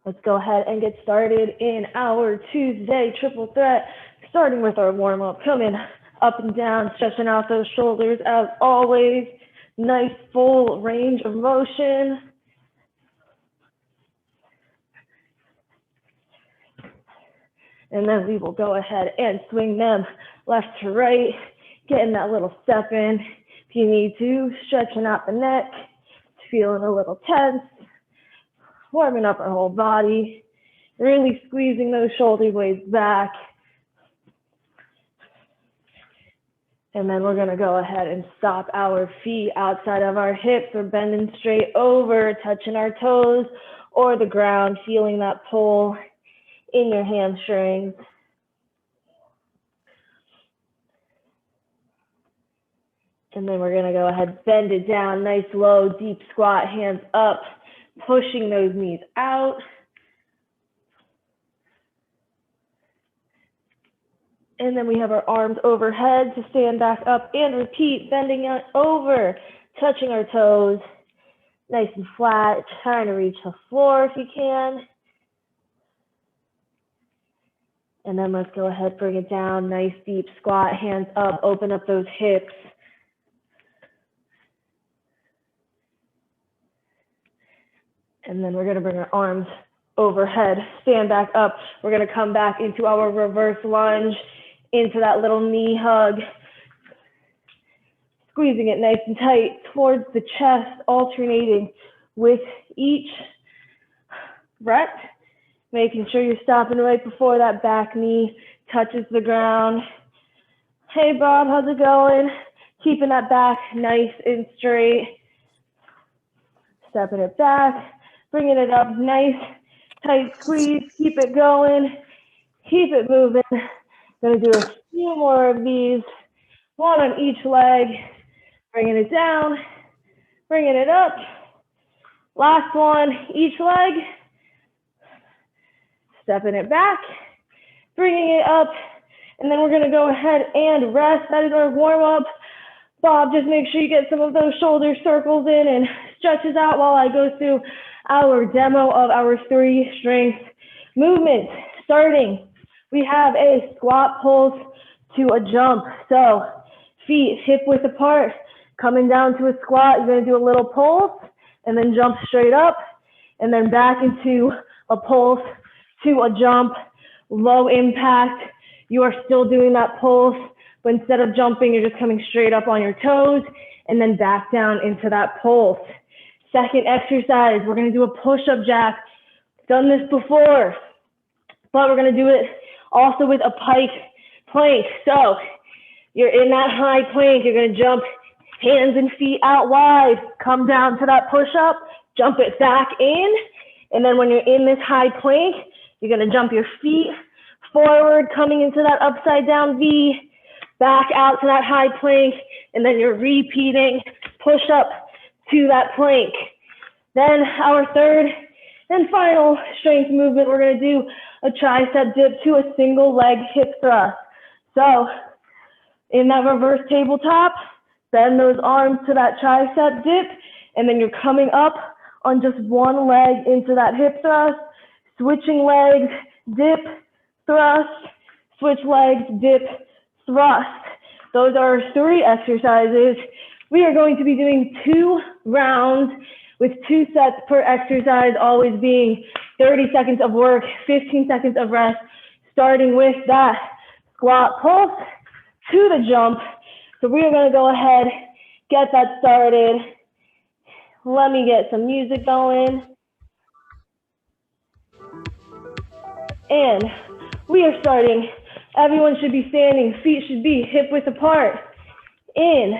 Let's go ahead and get started in our Tuesday triple threat, starting with our warm-up. Coming up and down, stretching out those shoulders as always. Nice full range of motion. And then we will go ahead and swing them left to right, getting that little step in if you need to, stretching out the neck, feeling a little tense, warming up our whole body, really squeezing those shoulder blades back. And then we're gonna go ahead and stop our feet outside of our hips. We're bending straight over, touching our toes or the ground, feeling that pull in your hamstrings. And then we're gonna go ahead, bend it down, nice low, deep squat, hands up, pushing those knees out. And then we have our arms overhead to stand back up and repeat, bending it over, touching our toes, nice and flat, trying to reach the floor if you can. And then let's go ahead, bring it down, nice deep squat, hands up, open up those hips. And then we're gonna bring our arms overhead, stand back up. We're gonna come back into our reverse lunge, into that little knee hug, squeezing it nice and tight towards the chest, alternating with each breath, making sure you're stopping right before that back knee touches the ground. Hey Bob, how's it going? Keeping that back nice and straight. Stepping it back, bringing it up, nice, tight squeeze, keep it going, keep it moving. Gonna do a few more of these, one on each leg, bringing it down, bringing it up. Last one, each leg, stepping it back, bringing it up, and then we're gonna go ahead and rest. That is our warm up. Bob, just make sure you get some of those shoulder circles in and stretches out while I go through our demo of our 3 strength movements. Starting, we have a squat pulse to a jump. So feet hip width apart, coming down to a squat. You're gonna do a little pulse and then jump straight up and then back into a pulse to a jump, low impact. You are still doing that pulse, but instead of jumping, you're just coming straight up on your toes and then back down into that pulse. Second exercise, we're gonna do a push-up jack. Done this before, but we're gonna do it also with a pike plank. So you're in that high plank, you're gonna jump hands and feet out wide, come down to that push-up, jump it back in, and then when you're in this high plank, you're gonna jump your feet forward, coming into that upside down V, back out to that high plank, and then you're repeating push-up to that plank. Then our third and final strength movement, we're gonna do a tricep dip to a single leg hip thrust. So in that reverse tabletop, bend those arms to that tricep dip, and then you're coming up on just one leg into that hip thrust, switching legs, dip, thrust, switch legs, dip, thrust. Those are 3 exercises. We are going to be doing 2 rounds with 2 sets per exercise, always being 30 seconds of work, 15 seconds of rest, starting with that squat pulse to the jump. So we are gonna go ahead, get that started. Let me get some music going. And we are starting. Everyone should be standing, feet should be hip width apart. In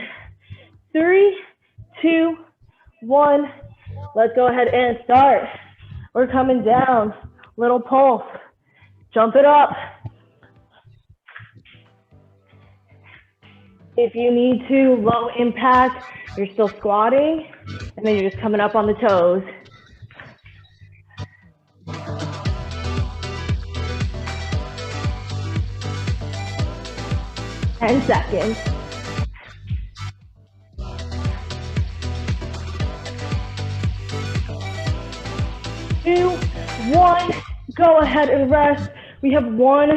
3, 2, 1. Let's go ahead and start. We're coming down, little pulse, jump it up. If you need to, low impact, you're still squatting, and then you're just coming up on the toes. 10 seconds. 2, 1. Go ahead and rest. We have one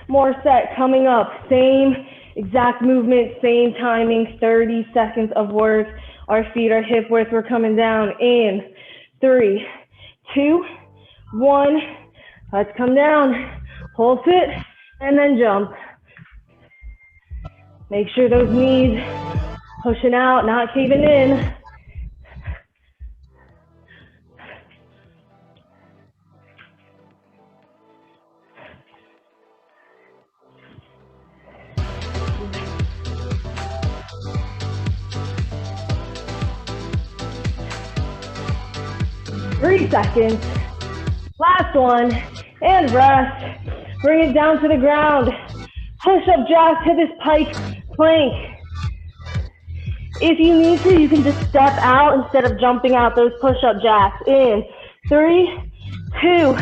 more set coming up. Same exact movement, same timing, 30 seconds of work. Our feet are hip width. We're coming down in 3, 2, 1. Let's come down. Pulse it and then jump. Make sure those knees pushing out, not caving in. Three seconds. Last one. And rest. Bring it down to the ground. Push up jacks to this pike plank. If you need to, you can just step out instead of jumping out those push-up jacks. In 3, 2,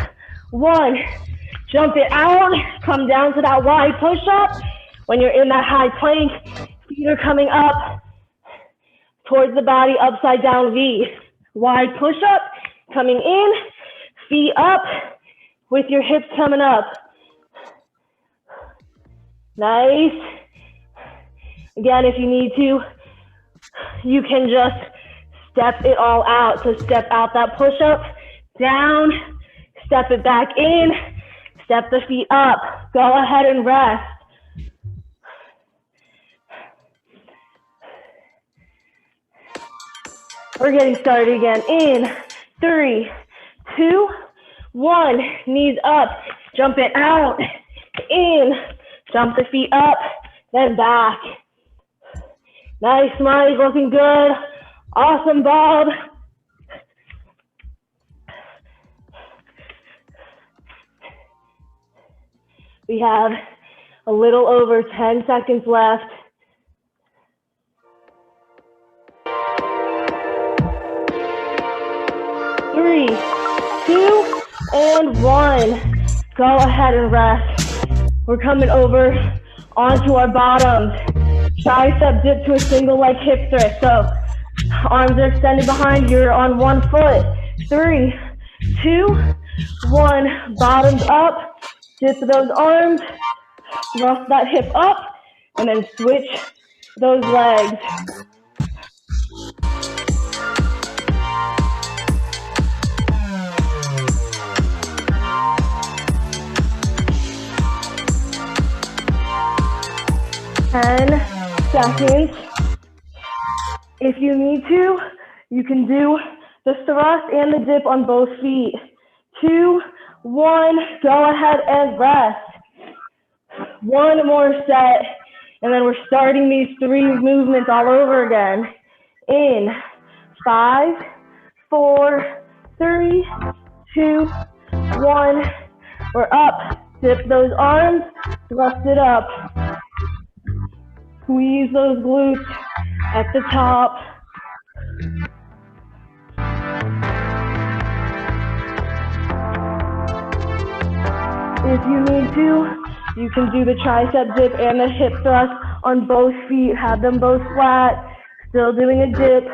1. Jump it out. Come down to that wide push-up. When you're in that high plank, feet are coming up towards the body, upside down V. Wide push-up, coming in, feet up with your hips coming up. Nice. Again, if you need to, you can just step it all out. So step out that push-up, down, step it back in, step the feet up. Go ahead and rest. We're getting started again. In 3, 2, 1. Knees up, jump it out. In, jump the feet up, then back. Nice, Mike, looking good. Awesome, Bob. We have a little over 10 seconds left. Three, 2, and 1. Go ahead and rest. We're coming over onto our bottoms. Tricep dip to a single leg hip thrust. So arms are extended behind you. You're on one foot. 3, 2, 1. Bottoms up. Dip those arms. Thrust that hip up. And then switch those legs. Seconds. If you need to, you can do the thrust and the dip on both feet. 2, 1, go ahead and rest. One more set, and then we're starting these 3 movements all over again. In 5, 4, 3, 2, 1. We're up. Dip those arms, thrust it up. Squeeze those glutes at the top. If you need to, you can do the tricep dip and the hip thrust on both feet. Have them both flat. Still doing a dip.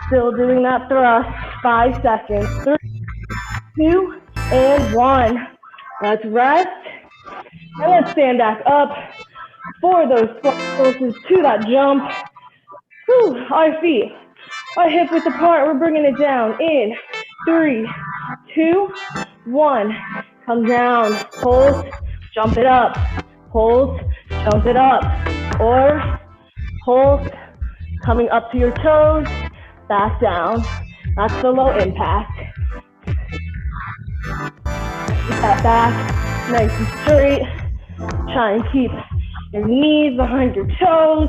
Still doing that thrust. 5 seconds. 3, 2, and 1. Let's rest. And let's stand back up for those closest to that jump. Whew, our feet are hip width apart. We're bringing it down. In 3, 2, 1. Come down. Pulse. Jump it up. Pulse. Jump it up. Or pulse. Coming up to your toes. Back down. That's the low impact. Keep that back nice and straight. Try and keep your knees behind your toes.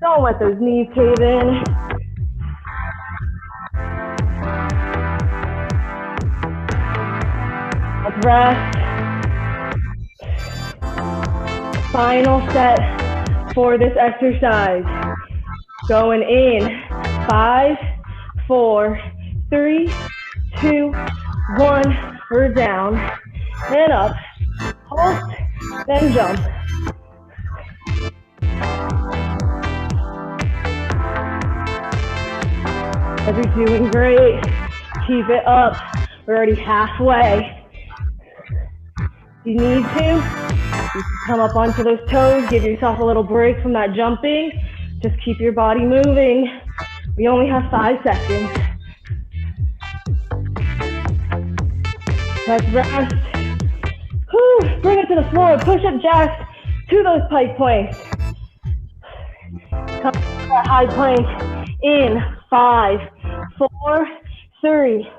Don't let those knees cave in. Let's rest. Final set for this exercise. Going in. 5, 4, 3, 2, 1. We're down. And up. Pulse. Then jump. You're doing great. Keep it up. We're already halfway. If you need to, you can come up onto those toes, give yourself a little break from that jumping. Just keep your body moving. We only have 5 seconds. Let's rest. Whew. Bring it to the floor. Push up jacks to those pike planks. Come to that high plank in 5, 4, 3,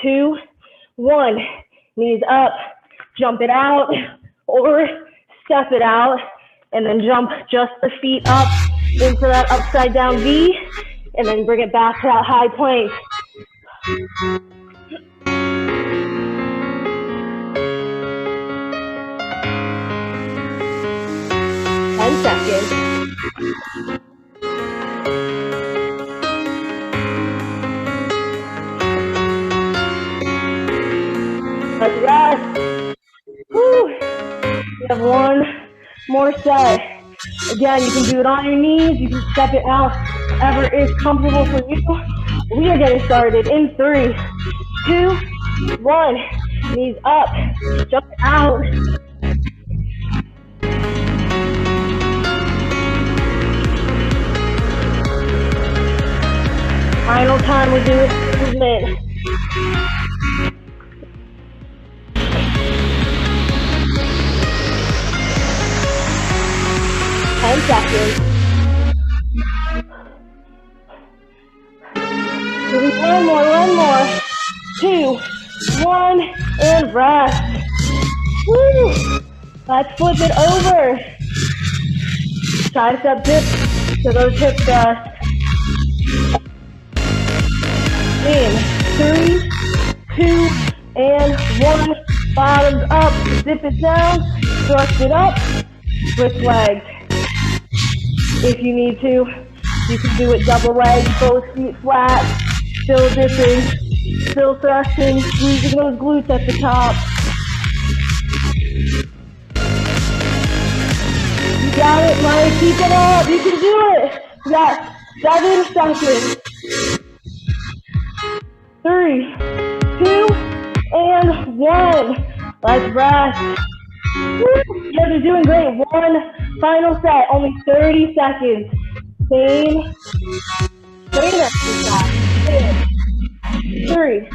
2, 1. Knees up. Jump it out or step it out, and then jump just the feet up into that upside down V, and then bring it back to that high plank. Seconds. Let's rest. Woo. We have one more set. Again, you can do it on your knees. You can step it out, whatever is comfortable for you. We are getting started in 3, 2, 1. Knees up. Jump out. Final time we do this movement. Seconds. One more. 2, 1, and rest. Woo! Let's flip it over. Tricep dips to those hip thrusts. In 3, 2, and 1. Bottoms up. Zip it down. Thrust it up. Switch legs. If you need to, you can do it double legs, both feet flat, still dipping, still thrusting, squeezing those glutes at the top. You got it, Mike, keep it up, you can do it. We got 7 seconds. 3, 2, and 1. Let's rest. You guys are doing great. One final set, only 30 seconds. Same exercise. 3,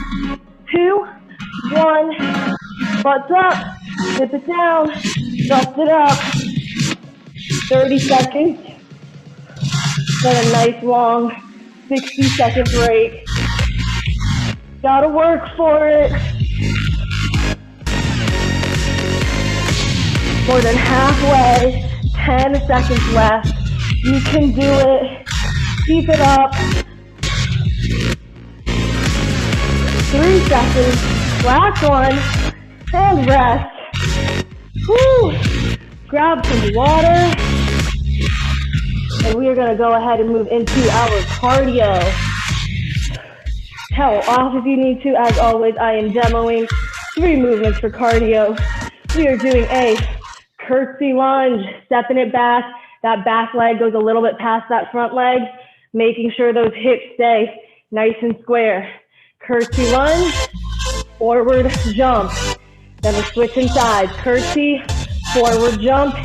2, 1. Butts up. Dip it down. Thrust it up. 30 seconds. Then a nice long 60-second break. Gotta work for it. More than halfway, 10 seconds left. You can do it. Keep it up. 3 seconds. Last one. And rest. Woo! Grab some water. And we are going to go ahead and move into our cardio. Towel off if you need to. As always, I am demoing 3 movements for cardio. We are doing a curtsy lunge, stepping it back. That back leg goes a little bit past that front leg, making sure those hips stay nice and square. Curtsy lunge, forward jump. Then we're switching sides. Curtsy, forward jump.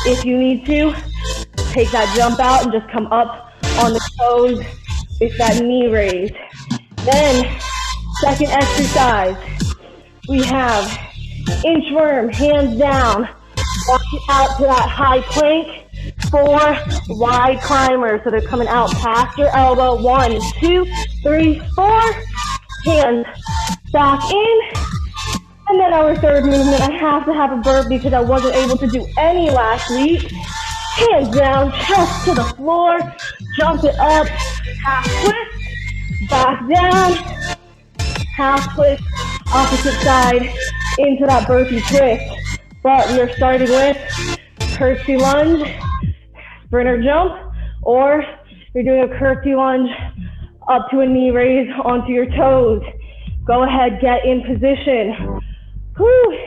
If you need to, take that jump out and just come up on the toes with that knee raise. Then, second exercise, we have inchworm, hands down. Walk it out to that high plank. 4 wide climbers. So they're coming out past your elbow. 1, 2, 3, 4. Hands back in. And then our third movement, I have to have a burpee because I wasn't able to do any last week. Hands down, chest to the floor. Jump it up. Half twist. Back down. Half twist. Opposite side into that burpee twist. But we are starting with curtsy lunge, sprinter jump, or you're doing a curtsy lunge up to a knee raise onto your toes. Go ahead, get in position. Whew.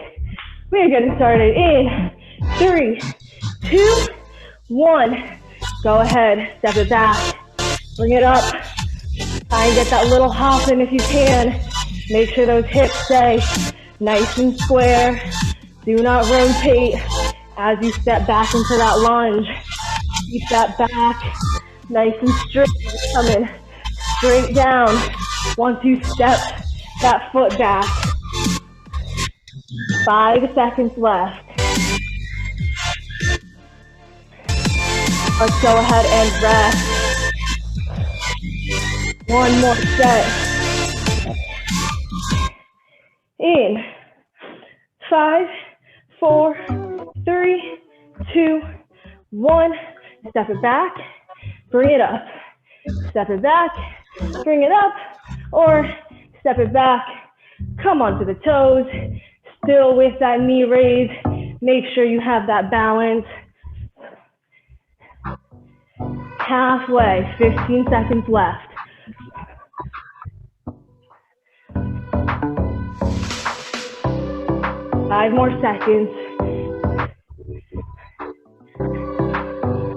We are getting started in 3, 2, 1. Go ahead, step it back, bring it up. Try and get that little hop in if you can. Make sure those hips stay nice and square. Do not rotate as you step back into that lunge. Keep that back nice and straight. Coming straight down once you step that foot back. 5 seconds left. Let's go ahead and rest. One more set. In 5, 4, 3, 2, 1. Step it back, bring it up. Step it back, bring it up, or step it back, come onto the toes, still with that knee raise. Make sure you have that balance. Halfway, 15 seconds left. Five more seconds.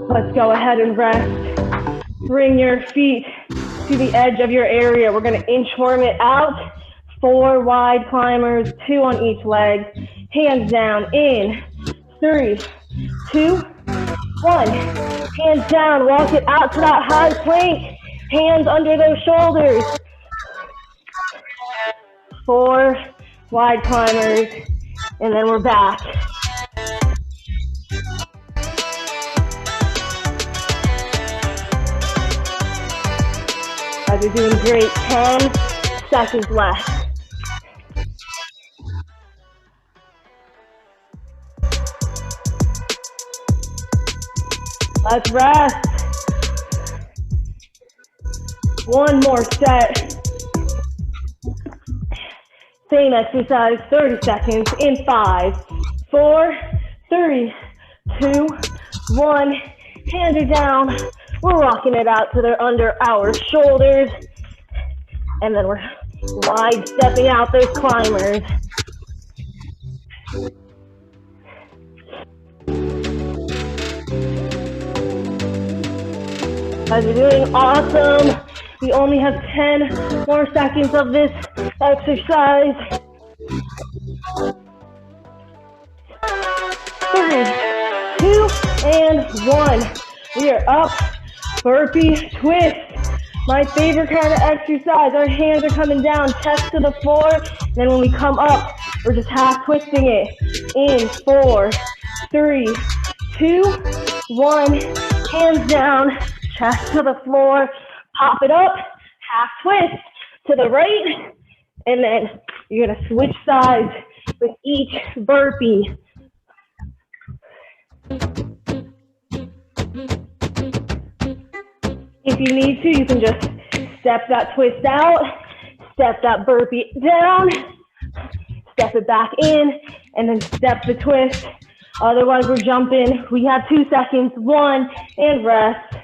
Let's go ahead and rest. Bring your feet to the edge of your area. We're gonna inchworm it out. 4 wide climbers, 2 on each leg. Hands down, in 3, 2, 1. Hands down, walk it out to that high plank. Hands under those shoulders. 4 wide climbers, and then we're back. Guys are doing great. 10 seconds left. Let's rest. One more set. Same exercise, 30 seconds in 5, 4, 3, 2, 1. Hands are down. We're rocking it out to the under our shoulders. And then we're wide stepping out those climbers. Guys, you're doing awesome. We only have 10 more seconds of this exercise. 3, 2, and 1. We are up. Burpee twist. My favorite kind of exercise. Our hands are coming down, chest to the floor. Then when we come up, we're just half twisting it. In 4, 3, 2, 1. Hands down, chest to the floor. Pop it up, half twist to the right. And then you're gonna switch sides with each burpee. If you need to, you can just step that twist out, step that burpee down, step it back in, and then step the twist. Otherwise, we're jumping. We have 2 seconds. 1, and rest.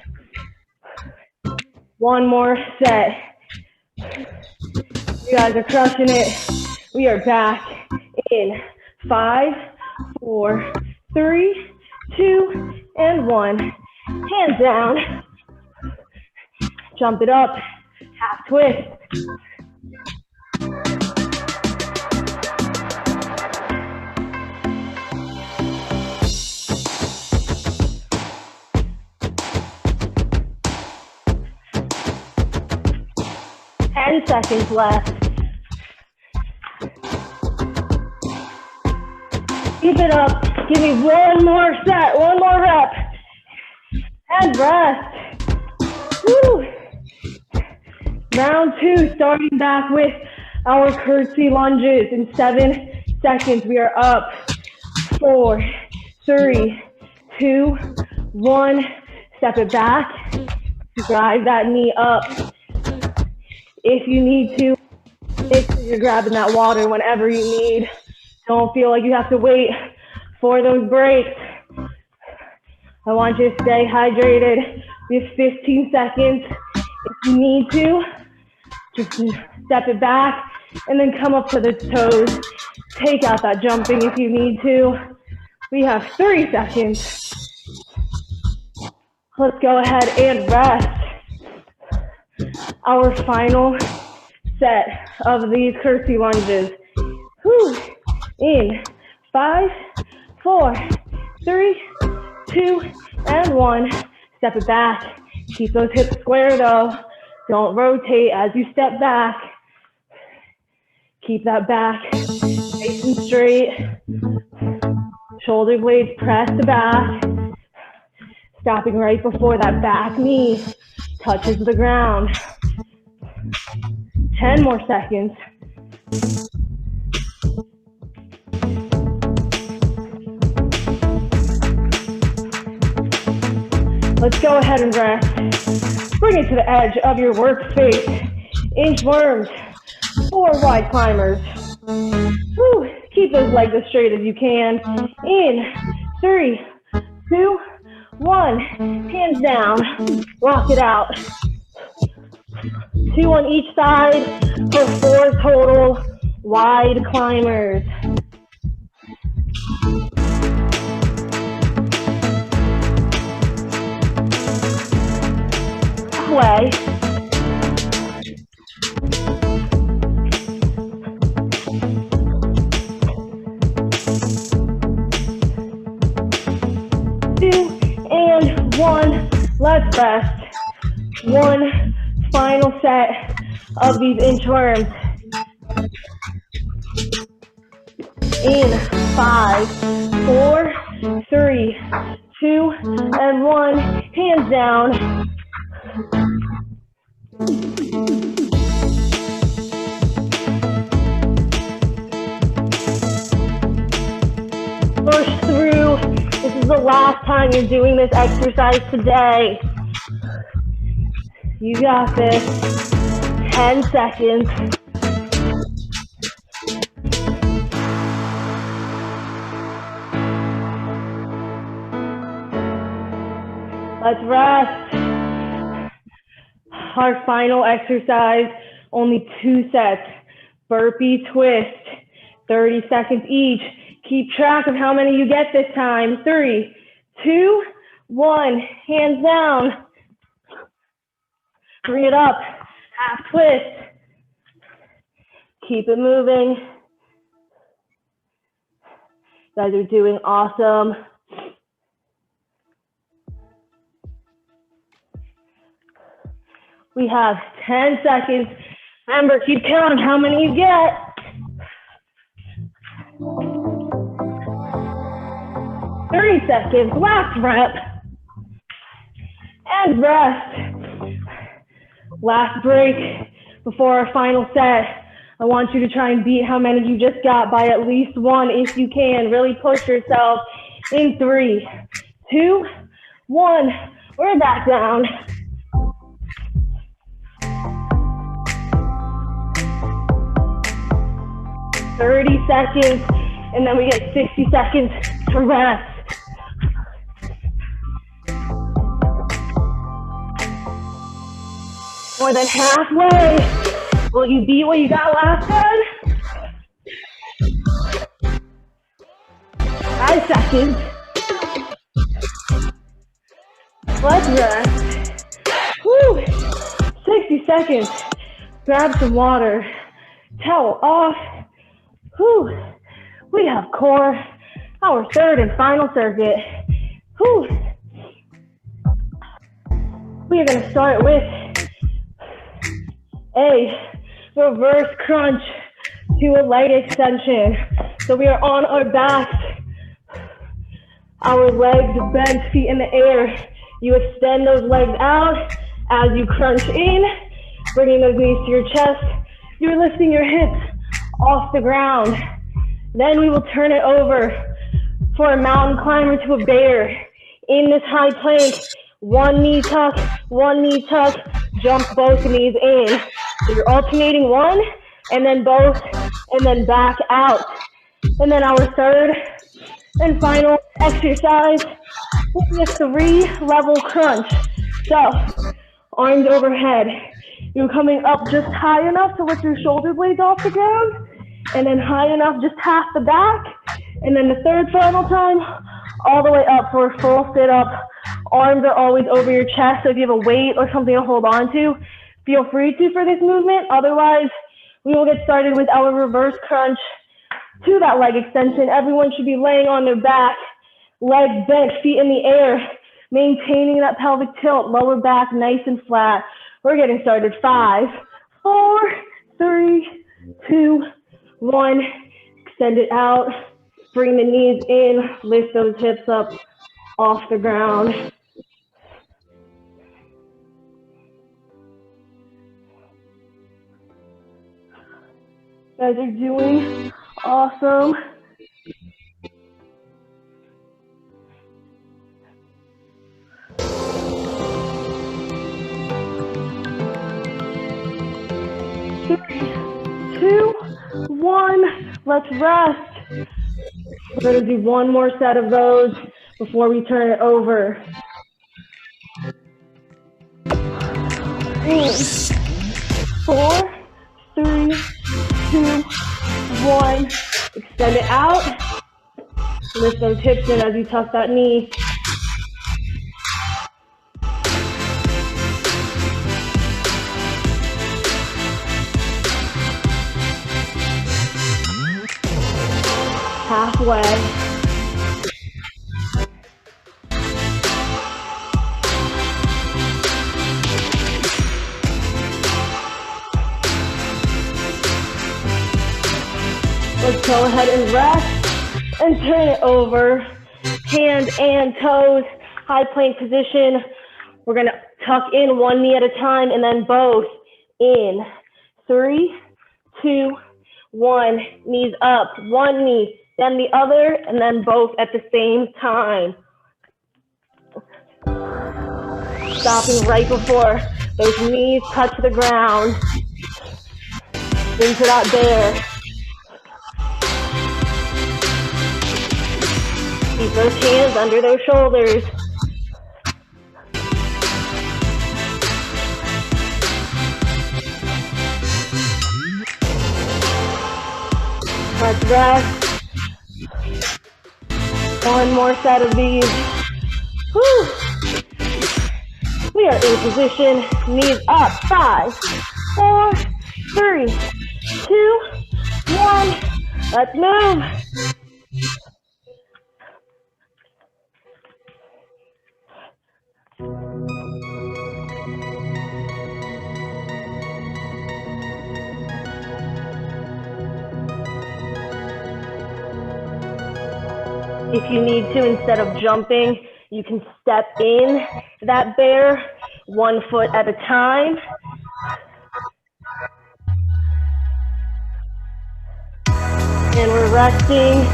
One more set. You guys are crushing it. We are back in 5, 4, 3, 2, and 1. Hands down. Jump it up, half twist. Ten seconds left. Keep it up. Give me one more set, one more rep. And rest. Woo. Round 2, starting back with our curtsy lunges. In 7 seconds, we are up. 4, 3, 2, 1. Step it back. Drive that knee up. If you need to, make sure you're grabbing that water whenever you need. Don't feel like you have to wait for those breaks. I want you to stay hydrated. We have 15 seconds. If you need to, just step it back and then come up to the toes. Take out that jumping if you need to. We have 30 seconds. Let's go ahead and rest. Our final set of these curtsy lunges. Whew. In 5, 4, 3, 2, and 1. Step it back. Keep those hips square though. Don't rotate as you step back. Keep that back nice and straight. Shoulder blades press the back. Stopping right before that back knee touches the ground. 10 more seconds. Let's go ahead and rest. Bring it to the edge of your workspace. Inchworms, 4 wide climbers. Whew. Keep those legs as straight as you can. In 3, 2, 1. Hands down. Rock it out. 2 on each side for 4 total wide climbers. Halfway. And 1, let's rest. 1 final set of these inchworms. In 5, 4, 3, 2, and 1. Hands down. Push through. This is the last time you're doing this exercise today. You got this. 10 seconds. Let's rest. Our final exercise, only 2 sets. Burpee twist, 30 seconds each. Keep track of how many you get this time. 3, 2, 1. Hands down. Bring it up. Half twist. Keep it moving. You guys are doing awesome. We have 10 seconds. Remember, keep counting how many you get. Thirty seconds, last rep. And rest. Last break before our final set. I want you to try and beat how many you just got by at least 1 if you can. Really push yourself. In 3, 2, 1. We're back down. "30 seconds, and then we get 60 seconds to rest. More than halfway. Will you beat what you got last time? 5 seconds. Let's rest. Woo. 60 seconds. Grab some water. Towel off. Whew. We have core, our 3rd and final circuit. Whew. We are going to start with a reverse crunch to a leg extension. So we are on our backs, our legs bent, feet in the air. You extend those legs out as you crunch in, bringing those knees to your chest. You're lifting your hips off the ground. Then we will turn it over for a mountain climber to a bear. In this high plank, 1 knee tuck, 1 knee tuck, jump both knees in. So you're alternating 1, and then both, and then back out. And then our 3rd and final exercise will be a 3-level crunch. So, arms overhead. You're coming up just high enough to lift your shoulder blades off the ground, and then high enough, just half the back, and then the 3rd final time, all the way up for a full sit-up. Arms are always over your chest, so if you have a weight or something to hold on to, feel free to for this movement. Otherwise, we will get started with our reverse crunch to that leg extension. Everyone should be laying on their back, legs bent, feet in the air, maintaining that pelvic tilt, lower back nice and flat. We're getting started. 5, 4, 3, 2, 1. Extend it out. Bring the knees in. Lift those hips up off the ground. You guys are doing awesome. Three, 2, 1. Let's rest. We're going to do one more set of those before we turn it over. 4, 3, 2, 1. Extend it out. Lift those hips in as you tuck that knee. Halfway. Let's go ahead and rest and turn it over. Hands and toes, high plank position. We're gonna tuck in one knee at a time and then both in. 3, 2, 1. Knees up, one knee, then the other, and then both at the same time. Stopping right before those knees touch the ground. Into that bear. Keep those hands under those shoulders. Let's rest. One more set of these. Whew. We are in position. Knees up. 5, 4, 3, 2, 1. Let's move. If you need to, instead of jumping, you can step in that bear 1 foot at a time. And we're resting.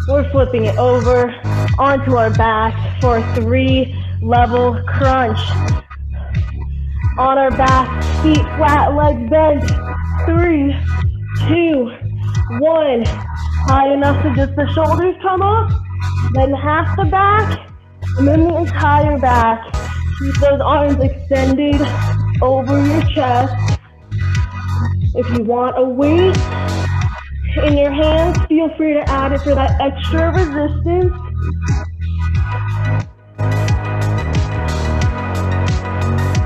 We're flipping it over onto our back for a 3-level crunch. On our back, feet flat, legs bent. 3, 2, 1. High enough so just the shoulders come up. Then half the back, and then the entire back. Keep those arms extended over your chest. If you want a weight in your hands, feel free to add it for that extra resistance.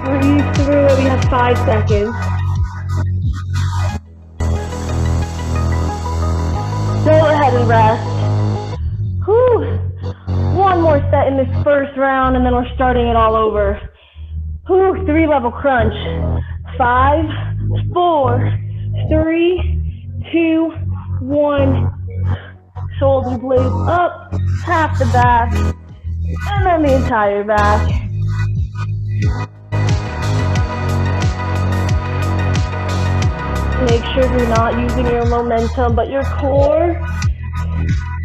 Breathe through it. We have 5 seconds. Go ahead and rest. Whew. One more set in this first round, and then we're starting it all over. Whew. 3-level crunch. 5, 4, 3, 2, 1. Shoulder blades up, half the back, and then the entire back. Make sure you're not using your momentum, but your core.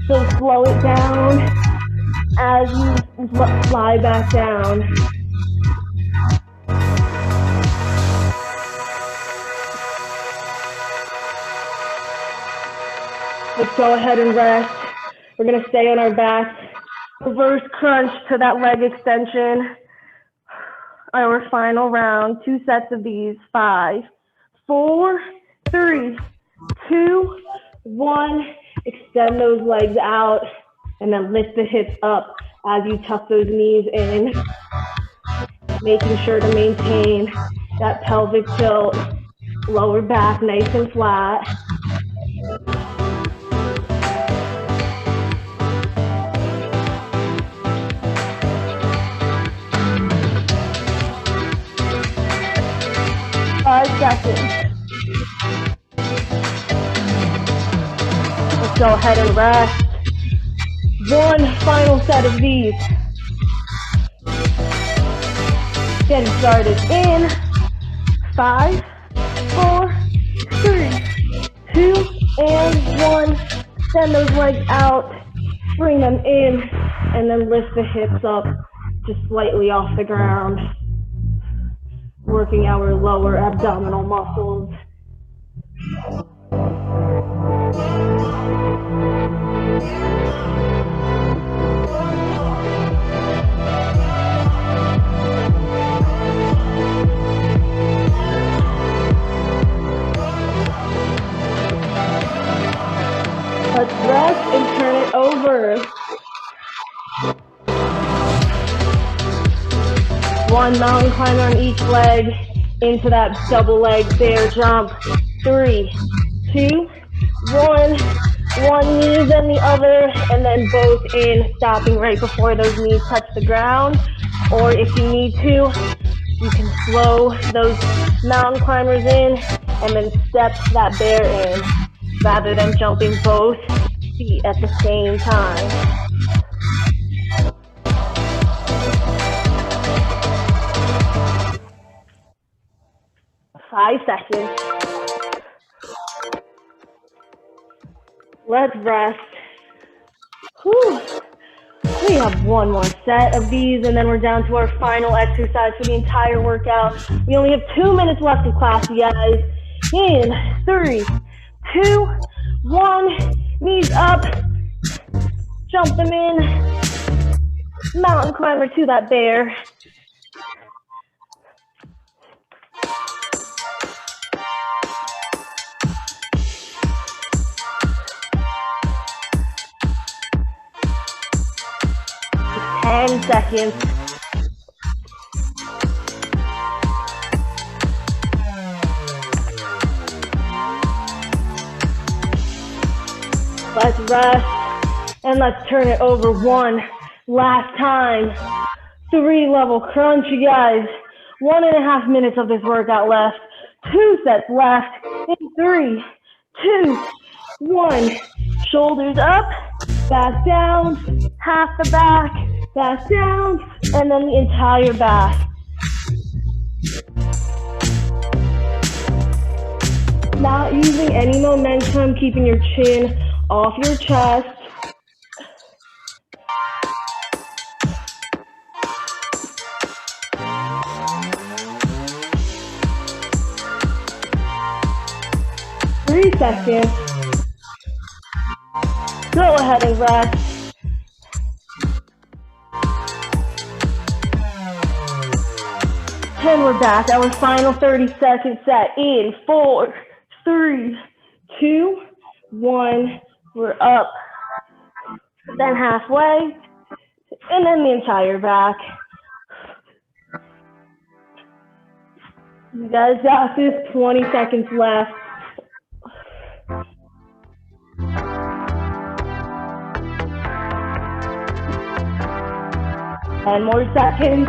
So slow it down as you fly back down. Let's go ahead and rest. We're gonna stay on our back. Reverse crunch to that leg extension. Our final round, 2 sets of these. 5, 4, 3, 2, 1. Extend those legs out and then lift the hips up as you tuck those knees in, making sure to maintain that pelvic tilt. Lower back nice and flat. Seconds. Let's go ahead and rest. One final set of these. Getting started in 5, 4, 3, 2, and 1. Send those legs out, bring them in, and then lift the hips up just slightly off the ground. Working our lower abdominal muscles. Let's rest and turn it over. One mountain climber on each leg into that double leg bear jump. 3, 2, 1. One knee then the other, and then both in, stopping right before those knees touch the ground. Or if you need to, you can slow those mountain climbers in and then step that bear in, rather than jumping both feet at the same time. 5 seconds. Let's rest. Whew. We have one more set of these, and then we're down to our final exercise for the entire workout. We only have 2 minutes left of class, you guys. In 3, 2, 1. Knees up. Jump them in. Mountain climber to that bear. Ten seconds. Let's rest and let's turn it over one last time. 3-level crunch, you guys. 1.5 minutes of this workout left. 2 sets left in 3, 2, 1. Shoulders up, back down, half the back, back down, and then the entire back. Not using any momentum, keeping your chin off your chest. Three seconds. Go ahead and rest. And we're back. Our final 30-second set in 4, 3, 2, 1. We're up, then halfway, and then the entire back. You guys got this. 20 seconds left. And more seconds.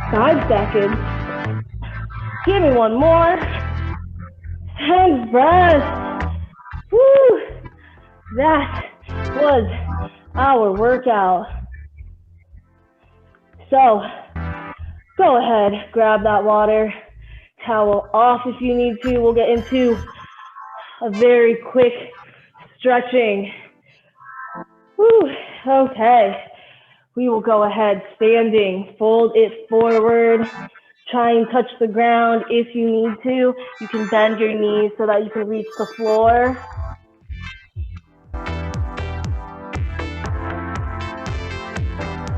5 seconds. Give me one more. And rest. Woo! That was our workout. So, go ahead, grab that water, towel off if you need to. We'll get into a very quick stretching. Woo! Okay. We will go ahead standing, fold it forward. Try and touch the ground if you need to. You can bend your knees so that you can reach the floor.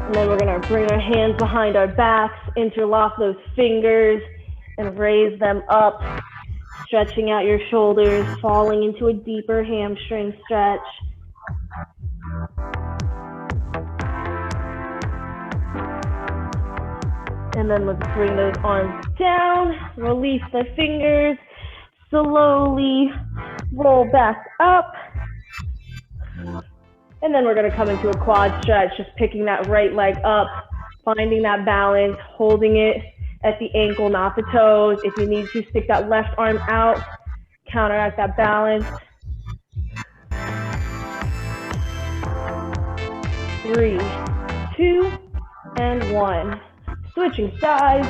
And then we're gonna bring our hands behind our backs, interlock those fingers, and raise them up, stretching out your shoulders, falling into a deeper hamstring stretch. And then let's bring those arms down, release the fingers, slowly roll back up. And then we're gonna come into a quad stretch, just picking that right leg up, finding that balance, holding it at the ankle, not the toes. If you need to, stick that left arm out, counteract that balance. 3, 2, and 1. Switching sides.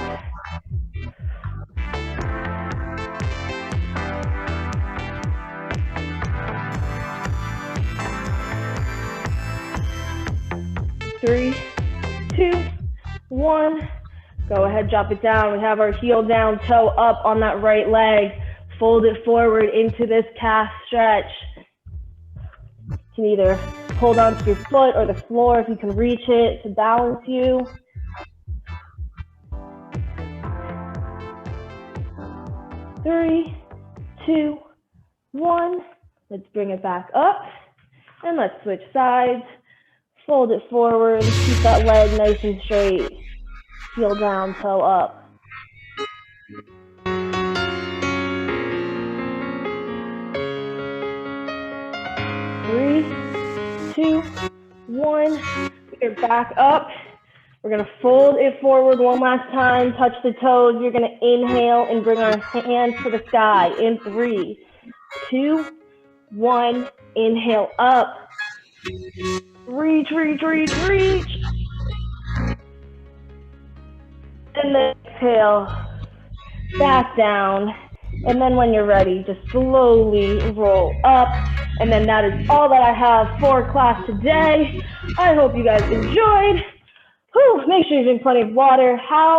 Three, 2, 1. Go ahead, drop it down. We have our heel down, toe up on that right leg. Fold it forward into this calf stretch. You can either hold onto your foot or the floor if you can reach it to balance you. 3, 2, 1. Let's bring it back up and let's switch sides. Fold it forward, keep that leg nice and straight. Heel down, toe up. 3, 2, 1. We're back up. We're gonna fold it forward one last time, touch the toes. You're gonna inhale and bring our hands to the sky in 3, 2, 1. Inhale up. Reach, reach, reach, reach. And then exhale, back down. And then when you're ready, just slowly roll up. And then that is all that I have for class today. I hope you guys enjoyed. Whew, make sure you drink plenty of water. How